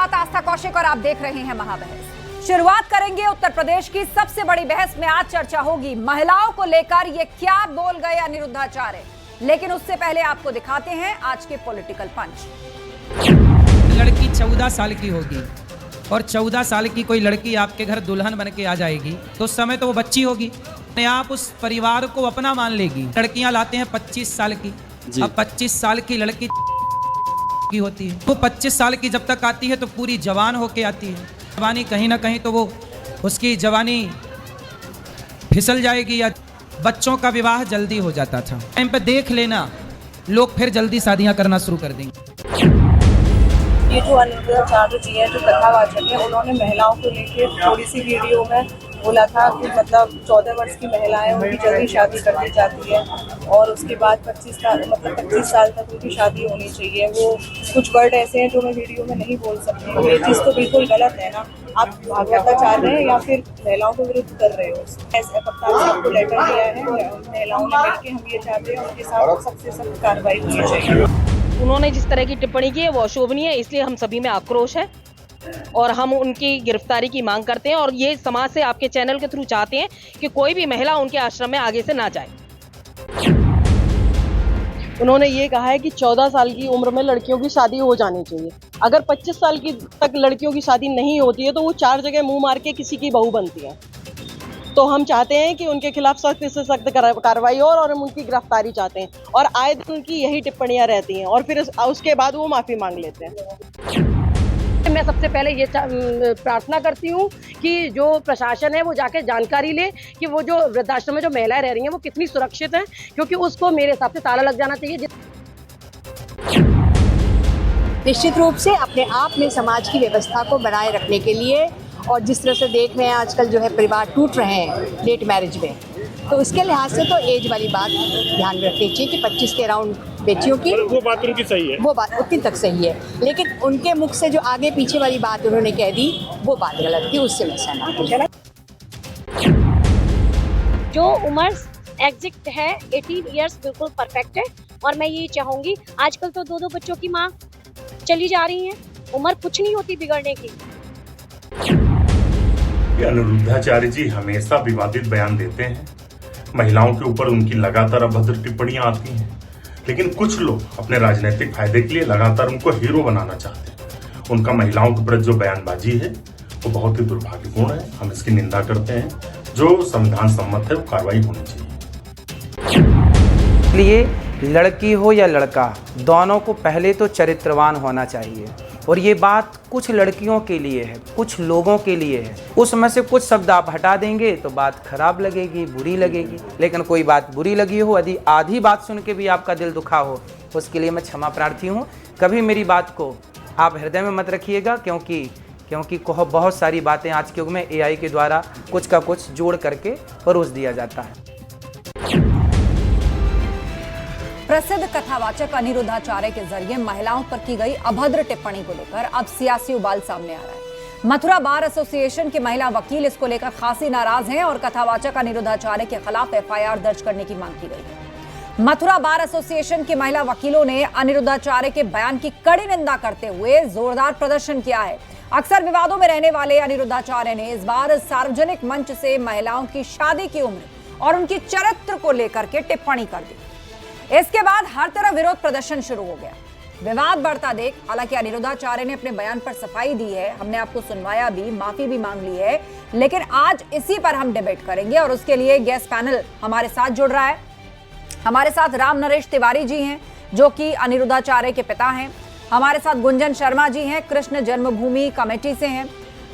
साथ आस्था कौशिक और आप देख रहे हैं महाबहस। शुरुआत करेंगे उत्तर प्रदेश की सबसे बड़ी बहस में। आज चर्चा होगी महिलाओं को लेकर ये क्या बोल गए अनिरुद्धाचार्य, लेकिन उससे पहले आपको दिखाते हैं आज के पॉलिटिकल पंच। लड़की 14 साल की होगी और 14 साल की कोई लड़की आपके घर दुल्हन बन के आ जाएगी तो उस समय तो वो बच्ची होगी, आप उस परिवार को अपना मान लेगी। लड़कियां लाते हैं 25 साल की, अब 25 साल की लड़की की होती है, वो 25 साल की जब तक आती है तो पूरी जवान होके आती है। जवानी कहीं ना कहीं तो वो उसकी जवानी फिसल जाएगी या बच्चों का विवाह जल्दी हो जाता था। टाइम पे देख लेना, लोग फिर जल्दी शादियां करना शुरू कर देंगे। ये जो अनिरुद्धाचार्य जी हैं, जो कथावाचक हैं, उन्होंने महिलाओं को लेकर थोड़ी सी वीडियो में बोला था कि मतलब 14 वर्ष की महिलाएं उनकी जल्दी शादी कर दी जाती है और उसके बाद 25 साल तक उनकी शादी होनी चाहिए। वो कुछ वर्ड ऐसे हैं जो मैं वीडियो में नहीं बोल सकती। ये चीज़ तो बिल्कुल गलत है ना। आप भागवताचार रहे हैं या फिर महिलाओं के विरुद्ध कर रहे हो। ऐसे कप्तान साहब को लेटर दिया है, महिलाओं ने मिलकर हम ये चाहते हैं उनके साथ सबसे सख्त कार्रवाई होनी चाहिए। उन्होंने जिस तरह की टिप्पणी की है वो अशोभनीय है, इसलिए हम सभी में आक्रोश है और हम उनकी गिरफ्तारी की मांग करते हैं और ये समाज से आपके चैनल के थ्रू चाहते हैं कि कोई भी महिला उनके आश्रम में आगे से ना जाए। उन्होंने ये कहा है कि 14 साल की उम्र में लड़कियों की शादी हो जानी चाहिए। अगर 25 साल की तक लड़कियों की शादी नहीं होती है तो वो 4 जगह मुंह मार के किसी की बहू बनती है। तो हम चाहते हैं कि उनके खिलाफ सख्त से सख्त कार्रवाई हो और हम उनकी गिरफ्तारी चाहते हैं। और आए दिन उनकी यही टिप्पणियां रहती हैं और फिर उसके बाद वो माफी मांग लेते हैं। मैं सबसे पहले ये प्रार्थना करती हूँ कि जो प्रशासन है वो जाके जानकारी ले कि वो जो वृद्धाश्रम में जो महिलाएं रह रही हैं वो कितनी सुरक्षित हैं, क्योंकि उसको मेरे हिसाब से ताला लग जाना चाहिए। निश्चित रूप से अपने आप में समाज की व्यवस्था को बनाए रखने के लिए और जिस तरह से देख रहे हैं आजकल जो है परिवार टूट रहे हैं लेट मैरिज में, तो उसके लिहाज से तो एज वाली बात ध्यान में रखनी चाहिए कि 25 के अराउंड बेटियों की, वो बात उनकी सही है, वो बात उतनी तक सही है, लेकिन उनके मुख से जो आगे पीछे वाली बात उन्होंने कह दी वो बात गलत थी। उससे मैं सहमत हूं। जो उम्र एग्जैक्ट है 18 इयर्स बिल्कुल परफेक्ट है और मैं ये चाहूँगी, आजकल तो 2-2 बच्चों की माँ चली जा रही हैं, उम्र कुछ नहीं होती बिगड़ने की। अनिरुद्धाचार्य जी हमेशा विवादित बयान देते हैं, महिलाओं के ऊपर उनकी लगातार अभद्र टिप्पणियां आती हैं, लेकिन कुछ लोग अपने राजनीतिक फायदे के लिए लगातार उनको हीरो बनाना चाहते हैं। उनका महिलाओं के प्रति जो बयानबाजी है वो बहुत ही दुर्भाग्यपूर्ण है, हम इसकी निंदा करते हैं। जो संविधान सम्मत है वो कार्रवाई होनी चाहिए। इसलिए लड़की हो या लड़का, दोनों को पहले तो चरित्रवान होना चाहिए। और ये बात कुछ लड़कियों के लिए है, कुछ लोगों के लिए है। उसमें से कुछ शब्द आप हटा देंगे तो बात खराब लगेगी, बुरी लगेगी, लेकिन कोई बात बुरी लगी हो, यदि आधी बात सुन के भी आपका दिल दुखा हो, उसके लिए मैं क्षमा प्रार्थी हूँ। कभी मेरी बात को आप हृदय में मत रखिएगा, क्योंकि बहुत सारी बातें आज के युग में AI के द्वारा कुछ का कुछ जोड़ करके परोस दिया जाता है। प्रसिद्ध कथावाचक अनिरुद्धाचार्य के जरिए महिलाओं पर की गई अभद्र टिप्पणी को लेकर अब सियासी उबाल सामने आ रहा है। मथुरा बार एसोसिएशन के महिला वकील इसको लेकर खासी नाराज हैं और कथावाचक अनिरुद्धाचार्य के खिलाफ FIR दर्ज करने की मांग की गई है। मथुरा बार एसोसिएशन के महिला वकीलों ने अनिरुद्धाचार्य के बयान की कड़ी निंदा करते हुए जोरदार प्रदर्शन किया है। अक्सर विवादों में रहने वाले अनिरुद्धाचार्य ने इस बार सार्वजनिक मंच से महिलाओं की शादी की उम्र और उनकी चरित्र को लेकर के टिप्पणी कर दी। इसके बाद हर तरफ विरोध प्रदर्शन शुरू हो गया। विवाद बढ़ता देख हालांकि अनिरुद्धाचार्य ने अपने बयान पर सफाई दी है, हमने आपको सुनवाया भी, माफी भी मांग ली है, लेकिन आज इसी पर हम डिबेट करेंगे और उसके लिए गेस्ट पैनल हमारे साथ जुड़ रहा है। हमारे साथ राम नरेश तिवारी जी हैं जो कि अनिरुद्धाचार्य के पिता हैं। हमारे साथ गुंजन शर्मा जी हैं, कृष्ण जन्मभूमि कमेटी से हैं।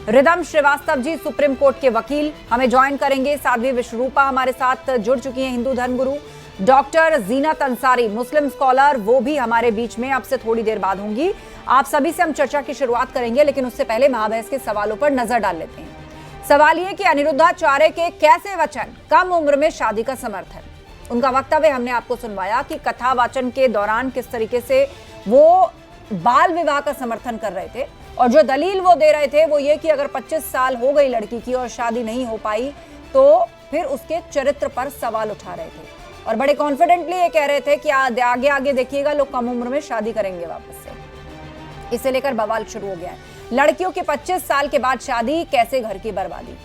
Rhythm Srivastava ji supreme court के वकील हमें ज्वाइन करेंगे। साध्वी विश्वरूपा हमारे साथ जुड़ चुकी हैं, हिंदू धर्म गुरु। डॉक्टर जीनत अंसारी मुस्लिम स्कॉलर, वो भी हमारे बीच में अब से थोड़ी देर बाद होंगी। आप सभी से हम चर्चा की शुरुआत करेंगे, लेकिन उससे पहले महाबहस के सवालों पर नजर डाल लेते हैं। सवाल ये कि अनिरुद्धाचार्य के कैसे वचन कम उम्र में शादी का समर्थन। उनका वक्तव्य हमने आपको सुनवाया कि कथा वाचन के दौरान किस तरीके से वो बाल विवाह का समर्थन कर रहे थे और जो दलील वो दे रहे थे वो ये कि अगर 25 साल हो गई लड़की की और शादी नहीं हो पाई तो फिर उसके चरित्र पर सवाल उठा रहे थे और बड़े कॉन्फिडेंटली ये कह रहे थे कि आगे आगे देखिएगा लोग कम उम्र में शादी करेंगे वापस से। इसे लेकर बवाल शुरू हो गया है। लड़कियों की 25 साल के बाद शादी, कैसे घर की बर्बादी।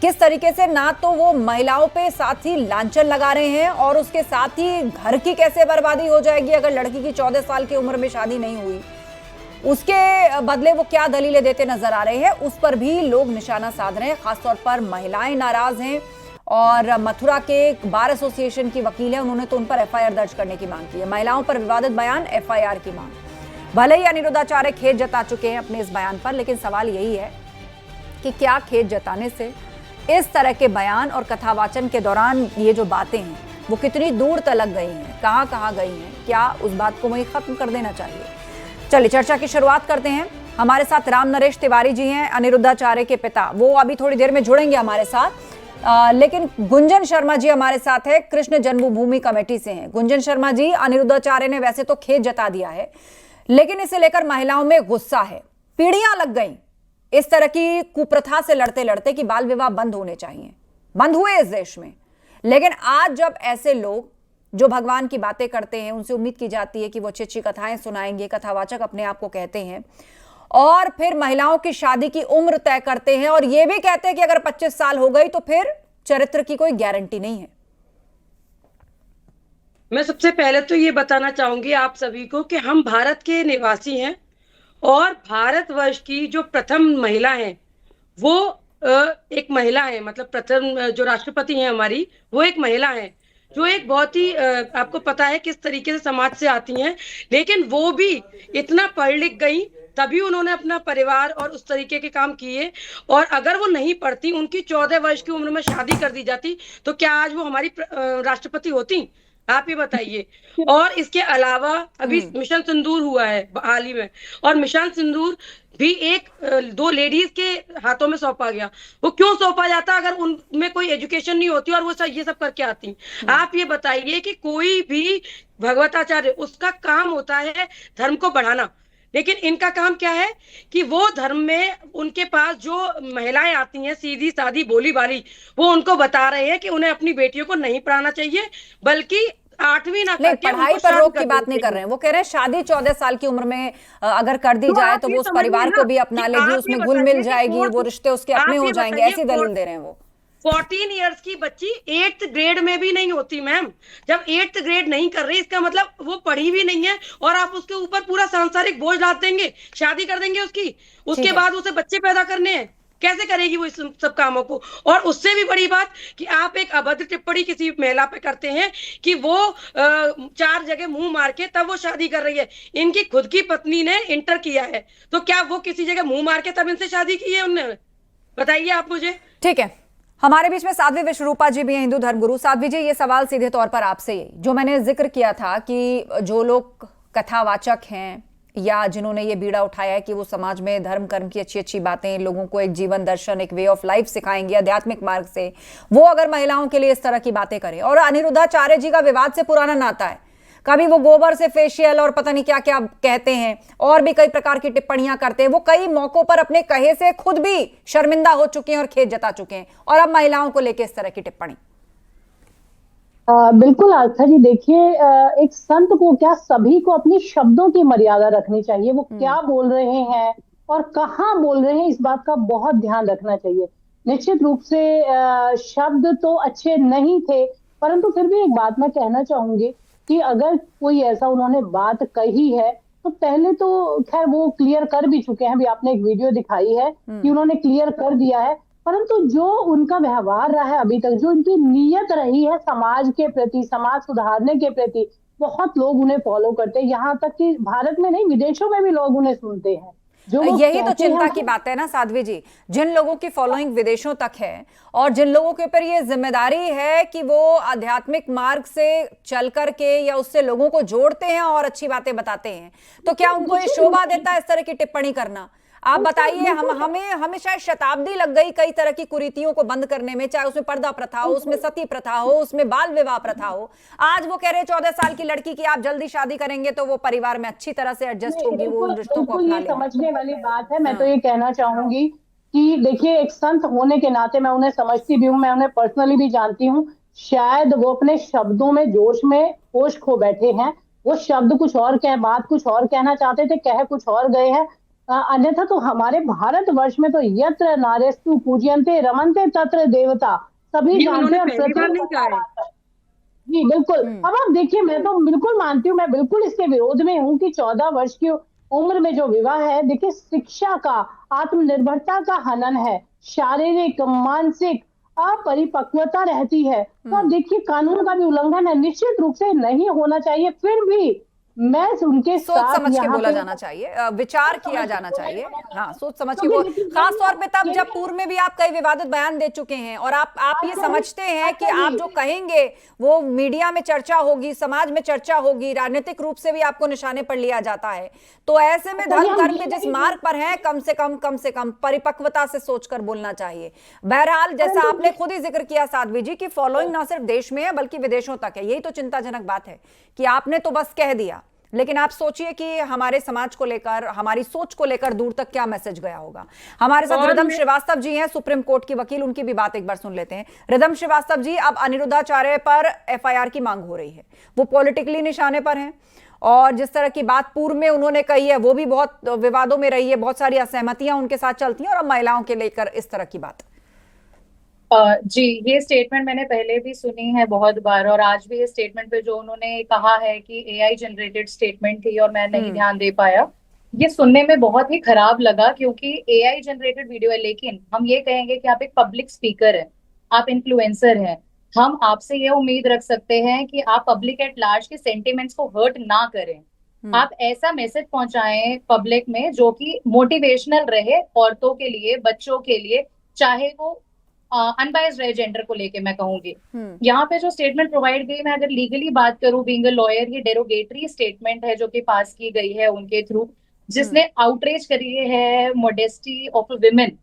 किस तरीके से ना तो वो महिलाओं पे साथ ही लांछन लगा रहे हैं और उसके साथ ही घर की कैसे बर्बादी हो जाएगी अगर लड़की की 14 साल की उम्र में शादी नहीं हुई, उसके बदले वो क्या दलीलें देते नजर आ रहे हैं, उस पर भी लोग निशाना साध रहे हैं। खासतौर पर महिलाएं नाराज हैं और मथुरा के बार एसोसिएशन की वकील है, उन्होंने तो उन पर एफआईआर दर्ज करने की मांग की है। महिलाओं पर विवादित बयान, एफआईआर की मांग। भले ही अनिरुद्धाचार्य खेद जता चुके हैं अपने इस बयान पर, लेकिन सवाल यही है कि क्या खेद जताने से इस तरह के बयान और कथावाचन के दौरान ये जो बातें हैं वो कितनी दूर तलक गई हैं, कहाँ गई हैं, क्या उस बात को वहीं खत्म कर देना चाहिए। चलिए चर्चा की शुरुआत करते हैं। हमारे साथ राम नरेश तिवारी जी हैं, अनिरुद्धाचार्य के पिता, वो अभी थोड़ी देर में जुड़ेंगे हमारे साथ। लेकिन गुंजन शर्मा जी हमारे साथ है, कृष्ण जन्मभूमि कमेटी से हैं। गुंजन शर्मा जी, अनिरुद्धाचार्य ने वैसे तो खेद जता दिया है, लेकिन इसे लेकर महिलाओं में गुस्सा है, पीढ़ियां लग गई इस तरह की कुप्रथा से लड़ते लड़ते कि बाल विवाह बंद होने चाहिए, बंद हुए इस देश में। लेकिन आज जब ऐसे लोग जो भगवान की बातें करते हैं, उनसे उम्मीद की जाती है कि वो अच्छी अच्छी कथाएं सुनाएंगे, कथावाचक अपने आप को कहते हैं, और फिर महिलाओं की शादी की उम्र तय करते हैं और ये भी कहते हैं कि अगर 25 साल हो गई तो फिर चरित्र की कोई गारंटी नहीं है। मैं सबसे पहले तो ये बताना चाहूंगी आप सभी को कि हम भारत के निवासी हैं और भारतवर्ष की जो प्रथम महिला है वो एक महिला है, मतलब प्रथम जो राष्ट्रपति हैं हमारी, वो एक महिला है जो एक बहुत ही आपको पता है किस तरीके से समाज से आती हैं, लेकिन वो भी इतना पढ़ लिख गई तभी उन्होंने अपना परिवार और उस तरीके के काम किए। और अगर वो नहीं पढ़ती, उनकी 14 वर्ष की उम्र में शादी कर दी जाती, तो क्या आज वो हमारी राष्ट्रपति होती? आप ही बताइए। और इसके अलावा अभी मिशन सिंदूर हुआ है हाल ही में, और मिशन सिंदूर भी एक 2 लेडीज के हाथों में सौंपा गया। वो क्यों सौंपा जाता अगर उनमें कोई एजुकेशन नहीं होती और वो ये सब करके आती? आप ये बताइए कि कोई भी भगवताचार्य, उसका काम होता है धर्म को बढ़ाना, लेकिन इनका काम क्या है कि वो धर्म में उनके पास जो महिलाएं आती हैं सीधी सादी बोली वाली, वो उनको बता रहे हैं कि उन्हें अपनी बेटियों को नहीं पढ़ाना चाहिए, बल्कि 8वीं ना करके पढ़ाई पर रोक की बात नहीं कर रहे हैं। वो कह रहे हैं शादी 14 साल की उम्र में अगर कर दी जाए तो वो उस परिवार को भी अपना लेगी, उसमें घुल मिल जाएगी, वो रिश्ते उसके अपने हो जाएंगे, ऐसी दलील दे रहे हैं वो। 14 इयर्स की बच्ची 8th ग्रेड में भी नहीं होती मैम। जब 8th ग्रेड नहीं कर रही, इसका मतलब वो पढ़ी भी नहीं है और आप उसके ऊपर पूरा सांसारिक बोझ डाल देंगे, शादी कर देंगे उसके बाद उसे बच्चे पैदा करने हैं, कैसे करेगी वो इस सब कामों को? और उससे भी बड़ी बात कि आप एक अभद्र टिप्पणी किसी महिला पे करते हैं कि वो 4 जगह मुंह मार के तब वो शादी कर रही है। इनकी खुद की पत्नी ने इंटर किया है, तो क्या वो किसी जगह मुंह मार के तब इनसे शादी की है उन्होंने? बताइए आप मुझे। ठीक है, हमारे बीच में साध्वी विश्वरूपा जी भी हैं, हिंदू धर्मगुरु। साध्वी जी, ये सवाल सीधे तौर पर आपसे ही, जो मैंने जिक्र किया था कि जो लोग कथावाचक हैं या जिन्होंने ये बीड़ा उठाया है कि वो समाज में धर्म कर्म की अच्छी अच्छी बातें, लोगों को एक जीवन दर्शन, एक वे ऑफ लाइफ सिखाएंगे आध्यात्मिक मार्ग से, वो अगर महिलाओं के लिए इस तरह की बातें करें। और अनिरुद्धाचार्य जी का विवाद से पुराना नाता है, कभी वो गोबर से फेशियल और पता नहीं क्या क्या कहते हैं और भी कई प्रकार की टिप्पणियां करते हैं। वो कई मौकों पर अपने कहे से खुद भी शर्मिंदा हो चुके हैं और खेद जता चुके हैं, और अब महिलाओं को लेकर इस तरह की टिप्पणी। बिल्कुल आस्था जी, देखिए एक संत को क्या, सभी को अपनी शब्दों की मर्यादा रखनी चाहिए। वो क्या बोल रहे हैं और कहाँ बोल रहे हैं, इस बात का बहुत ध्यान रखना चाहिए। निश्चित रूप से शब्द तो अच्छे नहीं थे, परंतु फिर भी एक बात मैं कहना चाहूंगी कि अगर कोई ऐसा उन्होंने बात कही है तो पहले तो खैर वो क्लियर कर भी चुके हैं। अभी आपने एक वीडियो दिखाई है कि उन्होंने क्लियर कर दिया है, परंतु जो उनका व्यवहार रहा है अभी तक, जो उनकी नीयत रही है समाज के प्रति, समाज सुधारने के प्रति, बहुत लोग उन्हें फॉलो करते हैं। यहाँ तक कि भारत में नहीं, विदेशों में भी लोग उन्हें सुनते हैं। यही तो चिंता की बात है ना साध्वी जी, जिन लोगों की फॉलोइंग विदेशों तक है और जिन लोगों के ऊपर ये जिम्मेदारी है कि वो आध्यात्मिक मार्ग से चल करके या उससे लोगों को जोड़ते हैं और अच्छी बातें बताते हैं, तो क्या उनको ये शोभा देता है इस तरह की टिप्पणी करना? आप बताइए। हमें शायद शताब्दी लग गई कई तरह की कुरीतियों को बंद करने में, चाहे उसमें पर्दा प्रथा हो, उसमें सती प्रथा हो, उसमें बाल विवाह प्रथा हो। आज वो कह रहे 14 साल की लड़की की आप जल्दी शादी करेंगे तो वो परिवार में अच्छी तरह से एडजस्ट होगी, वो उन रिश्तों को अपना लेगी। समझने वाली बात है। मैं तो ये कहना चाहूंगी कि देखिए, एक संत होने के नाते मैं उन्हें समझती भी हूँ, मैं उन्हें पर्सनली भी जानती हूँ। शायद वो अपने शब्दों में जोश में होश खो बैठे हैं। वो शब्द कुछ और बात कुछ और कहना चाहते थे, कह कुछ और गए हैं। अन्यथा तो हमारे भारतवर्ष में तो यत्र नार्यस्तु पूज्यन्ते रमन्ते तत्र देवता, सभी ये जानते उन्होंने हैं। और पहली बार नहीं कहा है। जी बिल्कुल। अब आप देखिए, मैं तो बिल्कुल मानती हूँ, मैं बिल्कुल इसके विरोध में हूँ कि 14 वर्ष की उम्र में जो विवाह है, देखिए शिक्षा का, आत्मनिर्भरता का हनन है, शारीरिक मानसिक अपरिपक्वता रहती है। तो आप देखिए, कानून का भी उल्लंघन है, निश्चित रूप से नहीं होना चाहिए। फिर भी मैं उनके सोच साथ समझ के यहाँ बोला पे जाना चाहिए, विचार किया जाना चाहिए। हाँ, सोच समझ के क्योंकि बोल, देखिए, खास तौर पे तब ये- जब पूर्व में भी आप कई विवादित बयान दे चुके हैं और आप ये समझते हैं कि आप जो कहेंगे वो मीडिया में चर्चा होगी, समाज में चर्चा होगी, राजनीतिक रूप से भी आपको निशाने पर लिया जाता है। तो ऐसे में धर्म कर्म के जिस मार्ग पर हैं, कम से कम परिपक्वता से सोचकर बोलना चाहिए। बहरहाल, जैसा आपने खुद ही जिक्र किया साध्वी जी, की फॉलोइंग ना सिर्फ देश में है बल्कि विदेशों तक है। यही तो चिंताजनक बात है कि आपने तो बस कह दिया, लेकिन आप सोचिए कि हमारे समाज को लेकर, हमारी सोच को लेकर दूर तक क्या मैसेज गया होगा। हमारे साथ रिदम श्रीवास्तव जी हैं, सुप्रीम कोर्ट की वकील, उनकी भी बात एक बार सुन लेते हैं। रिदम श्रीवास्तव जी, अब अनिरुद्धाचार्य पर एफआईआर की मांग हो रही है, वो पॉलिटिकली निशाने पर हैं और जिस तरह की बात पूर्व में उन्होंने कही है वो भी बहुत विवादों में रही है, बहुत सारी असहमतियां उनके साथ चलती हैं और अब महिलाओं के लेकर इस तरह की बात। जी, ये स्टेटमेंट मैंने पहले भी सुनी है बहुत बार, और आज भी ये स्टेटमेंट पे जो उन्होंने कहा है कि एआई जनरेटेड स्टेटमेंट थी और मैं नहीं ध्यान दे पाया, ये सुनने में बहुत ही खराब लगा, क्योंकि एआई जनरेटेड वीडियो है। लेकिन हम ये कहेंगे कि आप एक पब्लिक स्पीकर हैं, आप इन्फ्लुएंसर हैं, हम आपसे ये उम्मीद रख सकते हैं कि आप पब्लिक एट लार्ज के सेंटिमेंट्स को हर्ट ना करें। आप ऐसा मैसेज पहुंचाएं पब्लिक में जो कि मोटिवेशनल रहे औरतों के लिए, बच्चों के लिए, चाहे वो अनबायस्ड रहे जेंडर को लेके। मैं कहूंगी यहाँ पे जो स्टेटमेंट प्रोवाइड गई, मैं अगर लीगली बात करूं बीइंग अ लॉयर, ये डेरोगेटरी स्टेटमेंट है जो कि पास की गई है उनके थ्रू, जिसने आउटरीच करी है मॉडेस्टी ऑफ विमेन।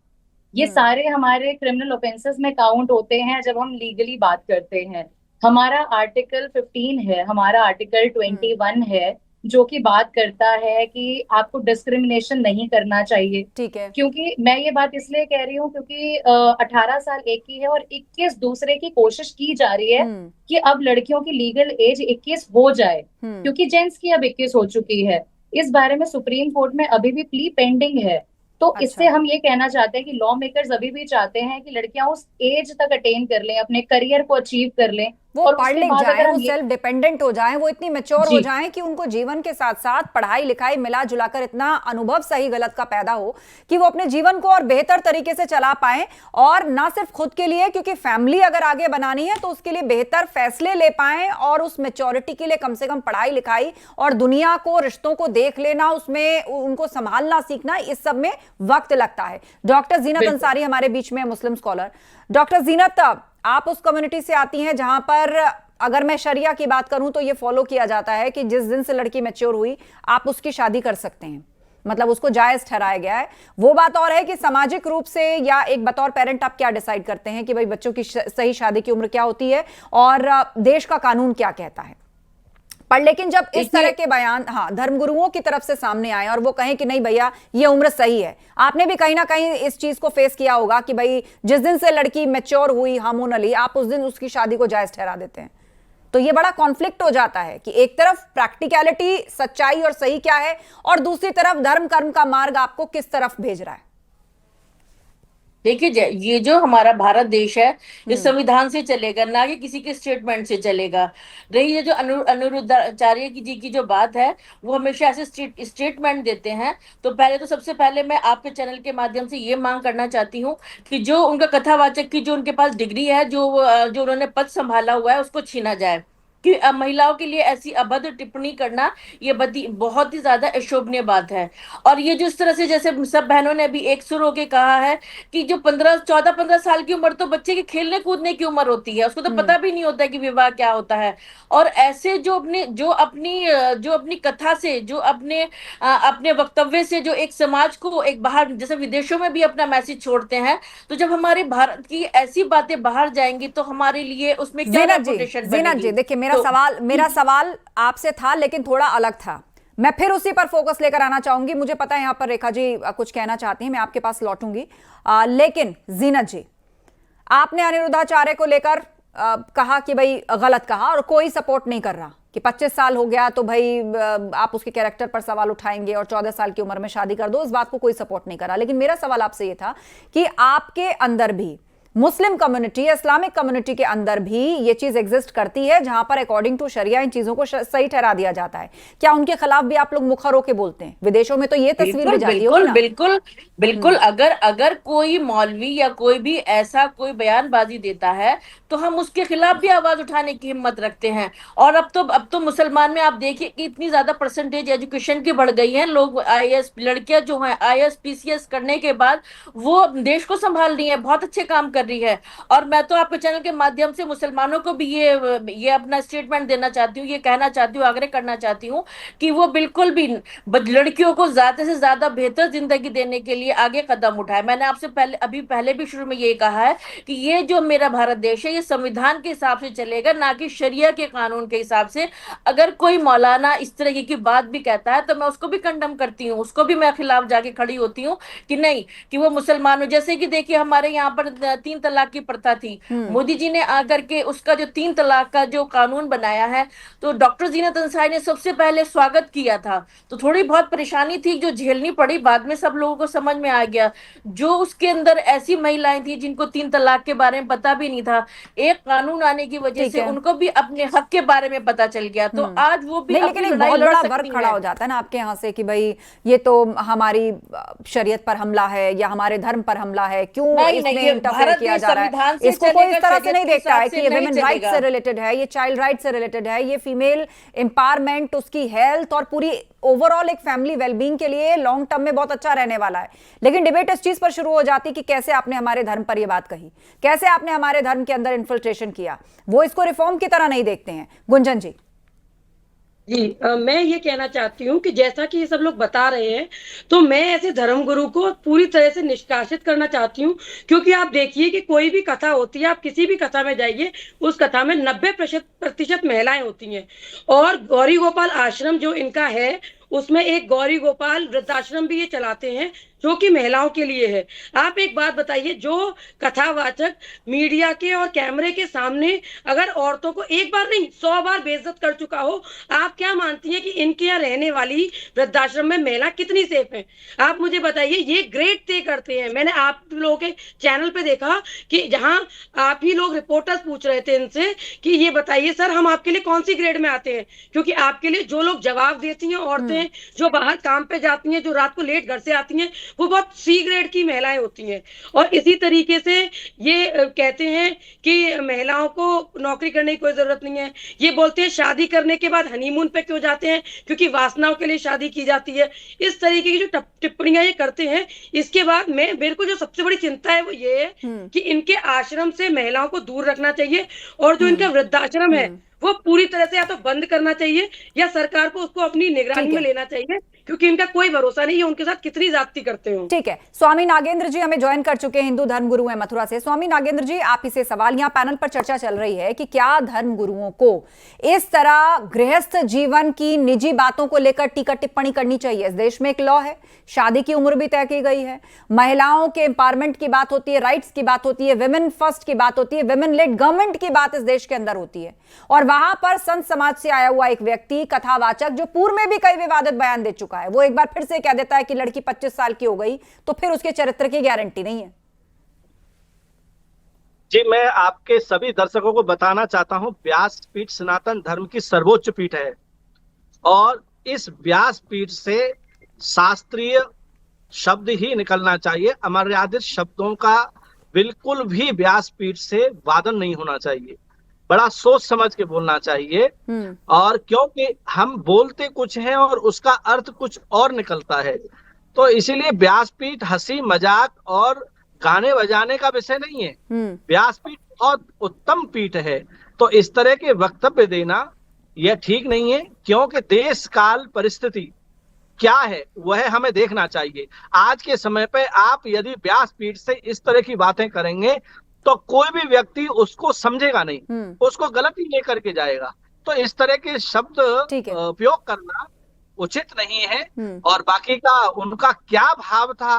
ये सारे हमारे क्रिमिनल ऑफेंसेस में काउंट होते हैं जब हम लीगली बात करते हैं। हमारा आर्टिकल 15 है, हमारा आर्टिकल 21 है, जो कि बात करता है कि आपको डिस्क्रिमिनेशन नहीं करना चाहिए। ठीक है। क्योंकि मैं ये बात इसलिए कह रही हूँ क्योंकि 18 साल एक की है और 21 दूसरे की कोशिश की जा रही है कि अब लड़कियों की लीगल एज 21 हो जाए, क्योंकि जेंट्स की अब 21 हो चुकी है। इस बारे में सुप्रीम कोर्ट में अभी भी प्ली पेंडिंग है। तो इससे हम ये कहना चाहते हैं कि लॉ मेकर्स अभी भी चाहते हैं कि लड़कियां उस एज तक अटेन कर लें, अपने करियर को अचीव कर लें, वो और पढ़ उसके लिख बाद जाएं, अगर वो हम सेल्फ डिपेंडेंट हो जाएं, वो इतनी मैच्योर हो जी। जाएं कि उनको जीवन के साथ साथ पढ़ाई लिखाई मिला जुलाकर इतना अनुभव सही गलत का पैदा हो कि वो अपने जीवन को और बेहतर तरीके से चला पाएं, और ना सिर्फ खुद के लिए, क्योंकि फैमिली अगर आगे बनानी है तो उसके लिए बेहतर फैसले ले पाएं, और उस मैच्योरिटी के लिए कम से कम पढ़ाई लिखाई और दुनिया को, रिश्तों को देख लेना, उसमें उनको संभालना सीखना, इस सब में वक्त लगता है। डॉक्टर जीनत अंसारी हमारे बीच में, मुस्लिम स्कॉलर। डॉक्टर जीनत, आप उस कम्युनिटी से आती हैं जहां पर, अगर मैं शरिया की बात करूं तो ये फॉलो किया जाता है कि जिस दिन से लड़की मैच्योर हुई आप उसकी शादी कर सकते हैं, मतलब उसको जायज ठहराया गया है। वो बात और है कि सामाजिक रूप से या एक बतौर पेरेंट आप क्या डिसाइड करते हैं कि भाई बच्चों की सही शादी की उम्र क्या होती है और देश का कानून क्या कहता है। पर लेकिन जब इस तरह के बयान धर्मगुरुओं की तरफ से सामने आए और वो कहें कि नहीं भैया ये उम्र सही है, आपने भी कहीं ना कहीं इस चीज को फेस किया होगा कि भाई जिस दिन से लड़की मैच्योर हुई हार्मोनली, आप उस दिन उसकी शादी को जायज ठहरा देते हैं। तो ये बड़ा कॉन्फ्लिक्ट हो जाता है कि एक तरफ प्रैक्टिकलिटी, सच्चाई और सही क्या है, और दूसरी तरफ धर्म कर्म का मार्ग आपको किस तरफ भेज रहा है। देखिए, ये जो हमारा भारत देश है ये संविधान से चलेगा, ना कि किसी के स्टेटमेंट से चलेगा। रही ये जो अनिरुद्धाचार्य जी की जो बात है, वो हमेशा ऐसे स्टेटमेंट देते हैं। तो पहले तो सबसे पहले मैं आपके चैनल के माध्यम से ये मांग करना चाहती हूँ कि जो उनका कथावाचक की जो उनके पास डिग्री है, जो उन्होंने पद संभाला हुआ है, उसको छीना जाए। कि महिलाओं के लिए ऐसी अभद्र टिप्पणी करना ये बहुत ही ज्यादा अशोभनीय बात है। और ये जो इस तरह से, जैसे सब बहनों ने अभी एक सुर होके कहा है कि जो 14-15 साल की उम्र तो बच्चे के खेलने कूदने की उम्र होती है, उसको तो पता भी नहीं होता है कि विवाह क्या होता है। और ऐसे जो अपनी कथा से, जो अपने वक्तव्य से जो एक समाज को एक बाहर, जैसे विदेशों में भी अपना मैसेज छोड़ते हैं, तो जब हमारे भारत की ऐसी बातें बाहर जाएंगी तो हमारे लिए उसमें क्या रेपुटेशन बनेगी। देखिए, मेरा सवाल आपसे था लेकिन थोड़ा अलग था। मैं फिर उसी पर फोकस लेकर आना चाहूंगी। मुझे पता है यहां पर रेखा जी कुछ कहना चाहती हैं, मैं आपके पास लौटूंगी। लेकिन जीनत जी, आपने अनिरुद्धाचार्य को लेकर कहा कि भाई गलत कहा और कोई सपोर्ट नहीं कर रहा, कि 25 साल हो गया तो भाई आप उसके कैरेक्टर पर सवाल उठाएंगे और 14 साल की उम्र में शादी कर दो, इस बात को कोई सपोर्ट नहीं करा। लेकिन मेरा सवाल आपसे ये था कि आपके अंदर भी मुस्लिम कम्युनिटी, इस्लामिक कम्युनिटी के अंदर भी ये चीज एग्जिस्ट करती है जहां पर अकॉर्डिंग टू शरिया इन चीजों को सही ठहरा दिया जाता है। क्या उनके खिलाफ भी आप लोग मुखर होकर बोलते हैं? विदेशों में तो ये तस्वीर भी जाती होगी ना। बिल्कुल बिल्कुल। अगर कोई मौलवी या कोई भी ऐसा कोई बयानबाजी देता है तो हम उसके खिलाफ भी आवाज उठाने की हिम्मत रखते हैं। और अब तो मुसलमान में आप देखिए कि इतनी ज्यादा परसेंटेज एजुकेशन की बढ़ गई है। लोग IAS, लड़कियां जो हैं IAS PCS करने के बाद वो देश को संभाल रही है, बहुत अच्छे काम कर रही है। और मैं तो आपके चैनल के माध्यम से मुसलमानों को भी ये अपना स्टेटमेंट देना चाहती हूँ, ये कहना चाहती हूँ, आग्रह करना चाहती हूँ कि वो बिल्कुल भी लड़कियों को ज्यादा से ज्यादा बेहतर जिंदगी देने के लिए आगे कदम उठाए। मैंने आपसे पहले भी शुरू में ये कहा है कि ये जो मेरा भारत देश है ये संविधान के हिसाब से चलेगा, ना कि शरिया के कानून के हिसाब से। अगर कोई मौलाना इस तरह की बात भी कहता है तो मैं उसको भी कंडम करती हूँ, उसको भी मैं खिलाफ जाके खड़ी होती हूँ कि नहीं, कि वो मुसलमान हो। जैसे कि देखिए हमारे यहाँ पर 3 तलाक की प्रथा थी, मोदी जी ने आकर के उसका जो 3 तलाक का जो कानून बनाया है तो डॉक्टर जीनत अंसारी ने सबसे पहले स्वागत किया था। तो थोड़ी बहुत परेशानी थी जो झेलनी पड़ी, बाद में सब लोगों को समझ में आ गया। जो उसके अंदर ऐसी महिलाएं थी जिनको 3 तलाक के बारे में पता भी नहीं था, एक कानून आने की वजह से उनको भी अपने हक के बारे में पता चल गया। तो आज वो भी लेकिन एक बहुत बड़ा वर्ग खड़ा हो जाता है ना आपके यहाँ से कि भाई ये तो हमारी शरीयत पर हमला है या हमारे धर्म पर हमला है, क्यों इसमें इंटरफेयर किया जा रहा है? इसको कोई इस तरह से नहीं देखता है कि ये वुमेन राइट से रिलेटेड है, ये चाइल्ड राइट से रिलेटेड है, ये फीमेल एम्पावरमेंट, उसकी हेल्थ और पूरी ओवरऑल एक फैमिली वेलबींग के लिए लॉन्ग टर्म में बहुत अच्छा रहने वाला है। लेकिन डिबेट इस चीज पर शुरू हो जाती कि कैसे आपने हमारे धर्म पर यह बात कही, कैसे आपने हमारे धर्म के अंदर इन्फिल्ट्रेशन किया। वो इसको रिफॉर्म की तरह नहीं देखते हैं। गुंजन जी। जी मैं ये कहना चाहती हूँ कि जैसा कि ये सब लोग बता रहे हैं तो मैं ऐसे धर्मगुरु को पूरी तरह से निष्कासित करना चाहती हूँ। क्योंकि आप देखिए कि कोई भी कथा होती है, आप किसी भी कथा में जाइए, उस कथा में 90% महिलाएं होती हैं। और गौरी गोपाल आश्रम जो इनका है उसमें एक गौरी गोपाल वृद्धाश्रम भी ये चलाते हैं जो कि महिलाओं के लिए है। आप एक बात बताइए, जो कथावाचक मीडिया के और कैमरे के सामने अगर औरतों को एक बार नहीं 100 बार बेइज्जत कर चुका हो, आप क्या मानती हैं कि इनके यहाँ रहने वाली वृद्धाश्रम में महिला कितनी सेफ है? आप मुझे बताइए। ये ग्रेड तय करते हैं। मैंने आप लोगों के चैनल पे देखा कि जहां आप ही लोग रिपोर्टर्स पूछ रहे थे इनसे कि ये बताइए सर हम आपके लिए कौन सी ग्रेड में आते हैं, क्योंकि आपके लिए जो लोग जवाब देती हैं औरतें जो बाहर काम पे जाती हैं, जो रात को लेट घर से आती हैं, वो बहुत C ग्रेड की महिलाएं होती हैं। और इसी तरीके से ये कहते हैं कि महिलाओं को नौकरी करने की कोई जरूरत नहीं है। ये बोलते हैं शादी करने के बाद हनीमून पे क्यों जाते हैं, क्योंकि वासनाओं के लिए शादी की जाती है। इस तरीके की जो टिप्पणियां ये करते हैं, इसके बाद मेरे को जो सबसे बड़ी चिंता है वो ये है कि इनके आश्रम से महिलाओं को दूर रखना चाहिए और जो इनका वृद्धाश्रम है वो पूरी तरह से या तो बंद करना चाहिए या सरकार को उसको अपनी निगरानी में लेना चाहिए, क्योंकि इनका कोई भरोसा नहीं है उनके साथ कितनी ज्यादती करते हो। ठीक है, स्वामी नागेंद्र जी हमें ज्वाइन कर चुके हैं, हिंदू धर्म गुरु हैं मथुरा से। स्वामी नागेंद्र जी, आप इसे सवाल, यहाँ पैनल पर चर्चा चल रही है कि क्या धर्म गुरुओं को इस तरह गृहस्थ जीवन की निजी बातों को लेकर टीका टिप्पणी करनी चाहिए? इस देश में एक लॉ है, शादी की उम्र भी तय की गई है, महिलाओं के एम्पावरमेंट की बात होती है, राइट्स की बात होती है, विमेन फर्स्ट की बात होती है, विमेन लेड गवर्नमेंट की बात इस देश के अंदर होती है। और वहां पर संत समाज से आया हुआ एक व्यक्ति, कथावाचक, जो पूर्व में भी कई विवादित बयान दे चुका है, वो एक बार फिर से कह देता है कि लड़की 25 साल की हो गई तो फिर उसके चरित्र की गारंटी नहीं है। जी, मैं आपके सभी दर्शकों को बताना चाहता हूं, व्यासपीठ सनातन धर्म की सर्वोच्च पीठ है और इस व्यासपीठ से शास्त्रीय शब्द ही निकलना चाहिए। अमर्यादित शब्दों का बिल्कुल भी व्यासपीठ से वादन नहीं होना चाहिए। बड़ा सोच समझ के बोलना चाहिए। और क्योंकि हम बोलते कुछ हैं और उसका अर्थ कुछ और निकलता है, तो इसीलिए व्यासपीठ हंसी मजाक और गाने बजाने का विषय नहीं है। व्यासपीठ बहुत उत्तम पीठ है, तो इस तरह के वक्तव्य देना यह ठीक नहीं है, क्योंकि देश काल परिस्थिति क्या है वह हमें देखना चाहिए। आज के समय पे आप यदि व्यासपीठ से इस तरह की बातें करेंगे तो कोई भी व्यक्ति उसको समझेगा नहीं, उसको गलत ही लेकर के जाएगा। तो इस तरह के शब्द उपयोग करना उचित नहीं है। और बाकी का उनका क्या भाव था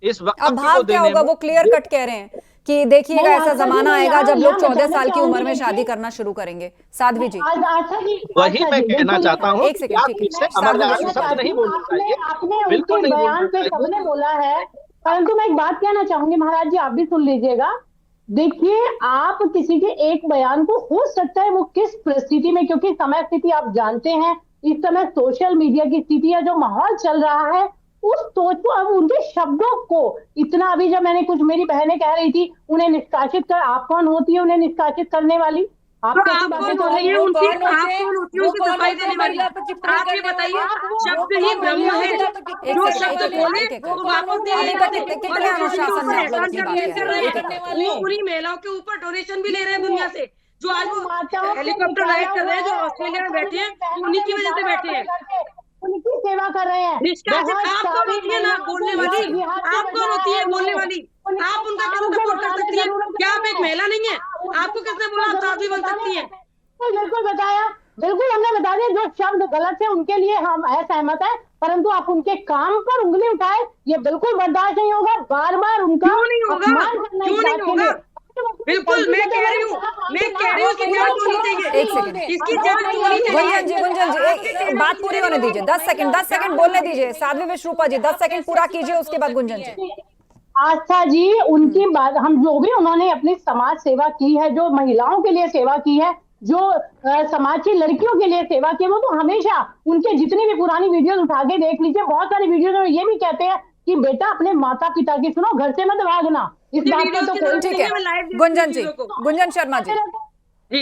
इस वक्त भाव क्या होगा, वो क्लियर कट कह रहे हैं कि देखिएगा नहीं, ऐसा आस्था जी, जमाना मैं आएगा यहाँ- जब लोग यहाँ 14 बताना साल की उम्र चाहूंगी, में शादी देखिए, करना शुरू करेंगे। साध्वी जी आस्था जी, वही आस्था मैं जी, कहना बिल्कुल चाहता हूँ एक सेकंड, ब्याज ठीक है। पीठ से साध्वी अमरदास जी, शब्द नहीं बोलना चाहिए, आपने बिल्कुल उनके नहीं बयान बोलना पे चाहिए। सबने बोला है, परंतु मैं एक बात कहना चाहूंगी महाराज जी, आप भी सुन लीजिएगा। देखिए, आप किसी के एक बयान को, हो सकता है वो किस परिस्थिति में, क्योंकि समय स्थिति आप जानते हैं, इस समय सोशल मीडिया की स्थिति है, जो माहौल चल रहा है, उस सोच को, अब उनके शब्दों को इतना, अभी जब मैंने कुछ, मेरी बहनें कह रही थी उन्हें निष्कासित कर, आप कौन होती है उन्हें निष्कासित करने वाली? आप तो कैसी आप बातें कौन कर होती रही है हैं? उनकी, कौन आप होते हैं? कौन होती है वो उनकी कौन सफाई होते हैं देने वाली? महिला पर टिप्पणी आप ये करने बताइए, वाले? शब्द ही ब्रह्म है, जो शब्द बोले वो वापस नहीं ले पाते, कितने अनुशासन में आप लोग अपनी बात कर रहे कर रहे हैं? हैं। वो उन्हीं महिलाओं के ऊपर डोनेशन भी ले रहे हैं दुनिया से, जो आज वो माताओं को हेलीकॉप्टर निकाला राइड कर रहे हैं, जो हुआ है, ऑस्ट्रेलिया में और बैठे हैं, बहनों उन्हीं को की वजह से निकाला बैठे हैं। अपने घर के, उनकी सेवा कर रहे हैं। निष्कासित बहुत आप कौन सारी होती है ना महिलाओं को बोलने लव वाली? जिहाद से आप कौन बचाया होती है है बोलने उन्हें। वाली? उनके आप उनका काम कैसे को सपोर्ट कर बताने सकती है? जरूरत क्या आप नहीं एक है। महिला नहीं है? उनके आपको किसने काम बोला को आप साध्वी बन बताने सकती है? बिल्कुल बताया, बिल्कुल हमने बता दिया, जो शब्द गलत है उनके लिए हम असहमत है, परंतु आप उनके काम पर उंगली उठाए, ये बिल्कुल बर्दाश्त नहीं होगा। बार बार उनका क्यों नहीं होगा? अपमान करना क्यों इस नहीं बात के होगा? लिए। बिल्कुल, मैं कह रही हूँ इसकी जांच होनी चाहिए। एक सेकंड, इसकी जांच होनी चाहिए। गुंजन जी एक बात पूरी होने दीजिए, 10 सेकंड बोलने दीजिए। साध्वी विश्वरूपा जी 10 सेकंड पूरा कीजिए, उसके बाद गुंजन जी। आस्था जी, उनकी बात, हम जो भी उन्होंने अपनी समाज सेवा की है, जो महिलाओं के लिए सेवा की है, जो समाज की लड़कियों के लिए सेवा की है, वो तो हमेशा उनके जितनी भी पुरानी वीडियोस उठा के देख लीजिए, बहुत सारी वीडियोस में ये भी कहते हैं कि बेटा अपने माता पिता की सुनो, घर से मत भागना। इस बात पे तो कोई ठीक है गुंजन जी, गुंजन शर्मा जी,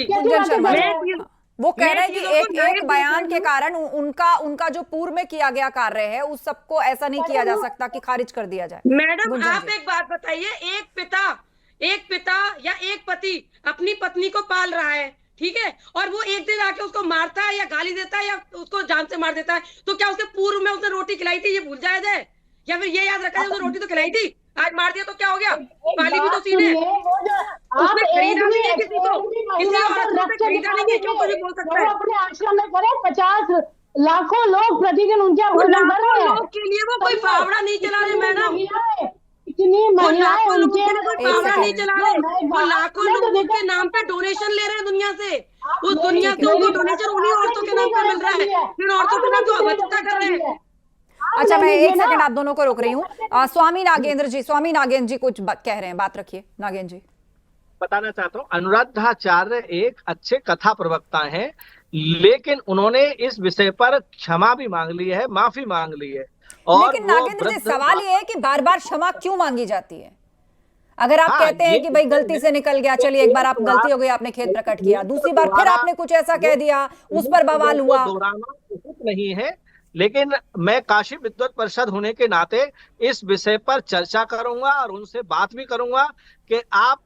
गुंजन शर्मा जी, वो कह रहे हैं कि एक बयान के कारण उनका जो पूर्व में किया गया कार्य है उस सबको ऐसा नहीं किया जा सकता कि खारिज कर दिया जाए। मैडम आप एक बात बताइए, एक पिता या एक पति अपनी पत्नी को पाल रहा है, ठीक है, और वो एक दिन आके उसको मारता है या गाली देता है या उसको जान से मार देता है, तो क्या उसके पूर्व में उसने रोटी खिलाई थी ये भूल जाया जाए? या फिर ये याद रखा जाए उसने रोटी तो खिलाई थी, आज मार दिया तो क्या हो गया? पाली भी तो सीने, उसने खरीदा नहीं है किसी को, किसी औरत को खरीदा नहीं है, क्यों कुछ बोल सकता है? अपने आश्रम में करे, 50 लाखों लोग प्रतिदिन उनके भोजन कर रहे हैं। लोग के लिए वो कोई फावड़ा नहीं चला रहे मैडम, इतनी महिलाएं लाखों लोगों उनके के लिए कोई फावड़ा नहीं चला रहे, वो लाखों लोगों के नाम पे डोनेशन ले रहे हैं दुनिया से, उस दुनिया से उनको डोनेशन उन्हीं औरतों के नाम पे मिल रहा है, जिन औरतों के नाम तो अभद्रता कर रहे हैं। अच्छा, मैं एक सेकंड आप दोनों को रोक रही हूँ। स्वामी नागेंद्र जी कुछ कह रहे हैं, बात रखिए नागेंद्र जी। बताना चाहता हूँ, अनुराधाचार्य एक अच्छे कथा प्रवक्ता हैं, लेकिन उन्होंने इस विषय पर क्षमा भी मांग ली है, माफी मांग ली है। और लेकिन नागेंद्र जी सवाल ये है कि बार बार क्षमा क्यों मांगी जाती है? अगर आप कहते हैं कि भाई गलती से निकल गया, चलिए एक बार आप गलती हो गई, आपने खेद प्रकट किया, दूसरी बार फिर आपने कुछ ऐसा कह दिया, उस पर बवाल हुआ। दोहराना उचित नहीं है, लेकिन मैं काशी विद्वत परिषद होने के नाते इस विषय पर चर्चा करूंगा और उनसे बात भी करूंगा कि आप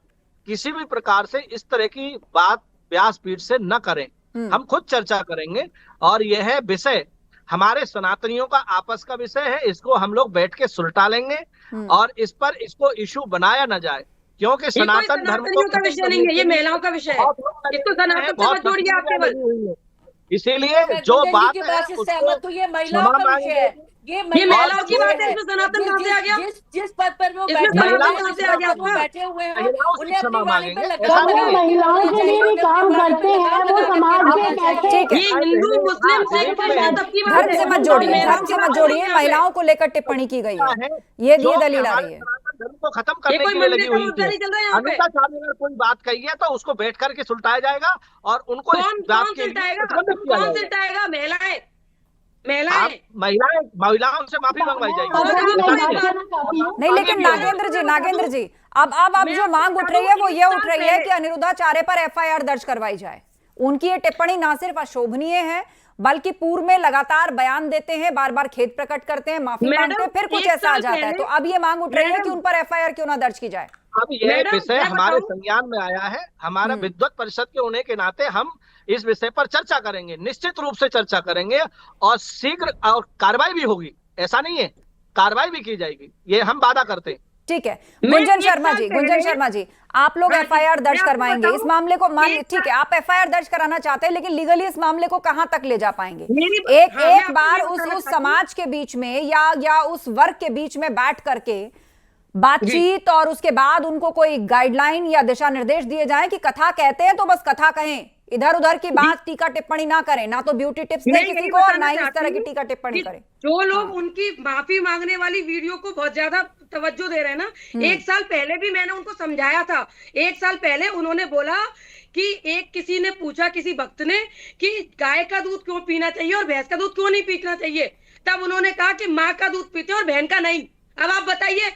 किसी भी प्रकार से इस तरह की बात व्यासपीठ से न करें। हम खुद चर्चा करेंगे और यह विषय हमारे सनातनियों का आपस का विषय है, इसको हम लोग बैठ के सुलटा लेंगे और इस पर इसको इशू बनाया न जाए, क्योंकि सनातन धर्म का विषय नहीं है, ये महिलाओं का विषय है, इसको सनातन से जोड़िए आप केवल। इसीलिए जो बात है तो ये महिलाओं का विषय है, ये महिलाओं की बात है, इसमें सनातन कहां से आ गया? जिस पद पर वो बैठे हुए हैं उन्हें अपनी वाणी पर लगाम महिलाओं के लिए भी काम करते हैं, वो समाज के कैसे, ये हिंदू मुस्लिम सिख धर्म से मत जोड़िए, महिलाओं को लेकर टिप्पणी की गई है, ये दलील आ रही है। धर्म को खत्म करने के लिए लगी हुई है। अनिता शाह ने अगर कोई बात कही है तो उसको बैठ करके सुलटाया जाएगा और उनको कौन सुलटाएगा? महिलाओं से माफी मंगवाई जाएगी। नहीं, लेकिन नागेंद्र जी अब जो मांग उठ रही है वो ये उठ रही है कि अनिरुद्धाचार्य पर एफआईआर दर्ज करवाई जाए। उनकी ये टिप्पणी ना सिर्फ अशोभनीय है, बल्कि पूर्व में लगातार बयान देते हैं, बार बार खेद प्रकट करते हैं, माफी मांगते हैं, फिर कुछ ऐसा आ जाता है। तो अब ये मांग उठ रही है कि उन पर एफआईआर क्यों ना दर्ज की जाए। अब यह विषय हमारे संज्ञान में आया है, हमारा विद्वत परिषद के होने के नाते हम इस विषय पर चर्चा करेंगे, निश्चित रूप से चर्चा करेंगे और शीघ्र और कार्रवाई भी होगी। ऐसा नहीं है, कार्रवाई भी की जाएगी, ये हम वादा करते हैं। ठीक है गुंजन शर्मा जी आप लोग एफआईआर दर्ज करवाएंगे इस मामले को, मान ठीक है आप एफआईआर दर्ज कराना चाहते हैं, लेकिन लीगली इस मामले को कहां तक ले जा पाएंगे? एक बार उस समाज के बीच में या उस वर्ग के बीच में बैठ करके बातचीत और उसके बाद उनको कोई गाइडलाइन या दिशा निर्देश दिए जाएं कि कथा कहते हैं तो बस कथा कहें, इधर उधर की बात टीका टिप्पणी ना करें, ना तो ब्यूटी टिप्स दें किसी को और ना ही इस तरह की टीका टिप्पणी करें। जो लोग उनकी माफी मांगने वाली वीडियो को बहुत ज्यादा तवज्जो दे रहे हैं ना, 1 साल पहले भी मैंने उनको समझाया था। 1 साल पहले उन्होंने बोला कि किसी ने पूछा, किसी भक्त ने, कि गाय का दूध क्यों पीना चाहिए और भैंस का दूध क्यों नहीं पीना चाहिए, तब उन्होंने कहा कि माँ का दूध पीते और बहन का नहीं। अब आप बताइए,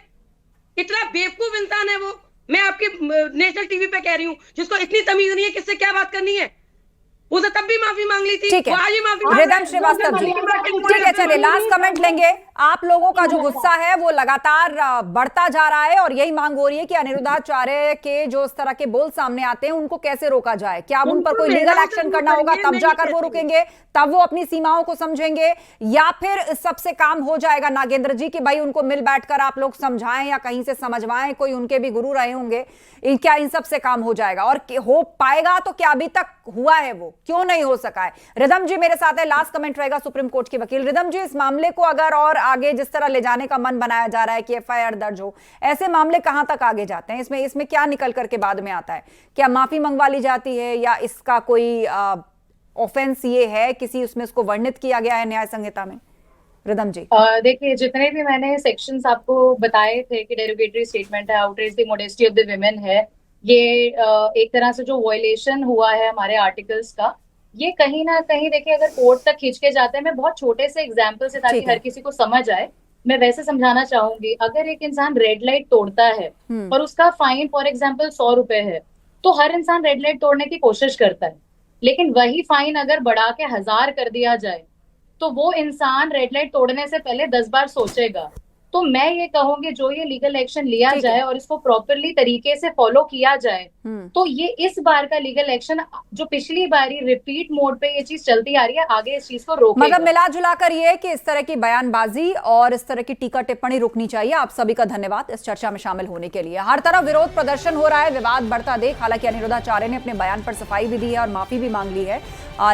इतना बेवकूफ इंसान है वो। मैं आपकी नेशनल टीवी पे कह रही हूँ, जिसको इतनी तमीज नहीं है किससे क्या बात करनी है, उसे तब भी माफी मांग ली थी। ठीक है रिदम श्रीवास्तव जी, ठीक है चलिए लास्ट कमेंट लेंगे। आप लोगों का जो गुस्सा है वो लगातार बढ़ता जा रहा है और यही मांग हो रही है कि अनिरुद्धाचार्य के जो इस तरह के बोल सामने आते हैं उनको कैसे रोका जाए। क्या उन पर कोई लीगल एक्शन करना होगा तब जाकर वो रुकेंगे, तब वो अपनी सीमाओं को समझेंगे, या फिर इस सबसे काम हो जाएगा नागेंद्र जी कि भाई उनको मिल बैठकर आप लोग समझाएं या कहीं से समझवाएं, कोई उनके भी गुरु रहे होंगे, क्या इन सब से काम हो जाएगा और हो पाएगा तो क्या अभी तक हुआ है वो क्यों नहीं हो सका है? रिदम जी मेरे साथ है, लास्ट कमेंट रहेगा सुप्रीम कोर्ट के वकील। रिदम जी, इस मामले को अगर और आगे जिस तरह ले जाने का मन बनाया जा रहा है कि एफआईआर दर्ज हो, ऐसे मामले कहां तक आगे जाते हैं? इसमें क्या निकल करके बाद में आता है? क्या माफी मंगवा ली जाती है या इसका कोई ऑफेंस ये है किसी उसमें उसको वर्णित किया गया है न्याय संहिता में? रिदम जी देखिए, जितने भी मैंने सेक्शंस आपको बताए थे कि डेरोगेटरी स्टेटमेंट है, outrage the modesty of the women है, ये एक तरह से जो वायलेशन हुआ है हमारे आर्टिकल्स का, ये कहीं ना कहीं देखिए अगर कोर्ट तक खींच के जाते हैं, मैं बहुत छोटे से एग्जाम्पल से ताकि हर किसी को समझ आए मैं वैसे समझाना चाहूंगी। अगर एक इंसान रेड लाइट तोड़ता है और उसका फाइन फॉर एग्जाम्पल 100 रुपए है, तो हर इंसान रेड लाइट तोड़ने की कोशिश करता है, लेकिन वही फाइन अगर बढ़ा के 1000 कर दिया जाए तो वो इंसान रेड लाइट तोड़ने से पहले 10 बार सोचेगा। तो मैं ये कहूंगी जो ये लीगल एक्शन लिया जाए और इसको प्रॉपरली तरीके से फॉलो किया जाए, तो ये इस बार का लीगल एक्शन जो पिछली बारी रिपीट मोड पे ये चीज चलती आ रही है, आगे इस चीज को रोकेगा। मतलब मिला जुलाकर ये कि इस तरह की बयानबाजी और इस तरह की टीका टिप्पणी रुकनी चाहिए। आप सभी का धन्यवाद इस चर्चा में शामिल होने के लिए। हर तरफ विरोध प्रदर्शन हो रहा है, विवाद बढ़ता देख हालांकि अनिरुद्धाचार्य ने अपने बयान पर सफाई भी दी है और माफी भी मांग ली है,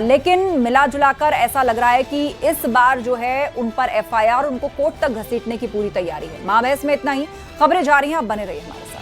लेकिन मिला जुलाकर ऐसा लग रहा है कि इस बार जो है उन पर एफआईआर उनको कोर्ट तक घसीटने की पूरी तैयारी है। महाबहस में इतना ही, खबरें जारी हैं, आप बने रहिए हमारे साथ।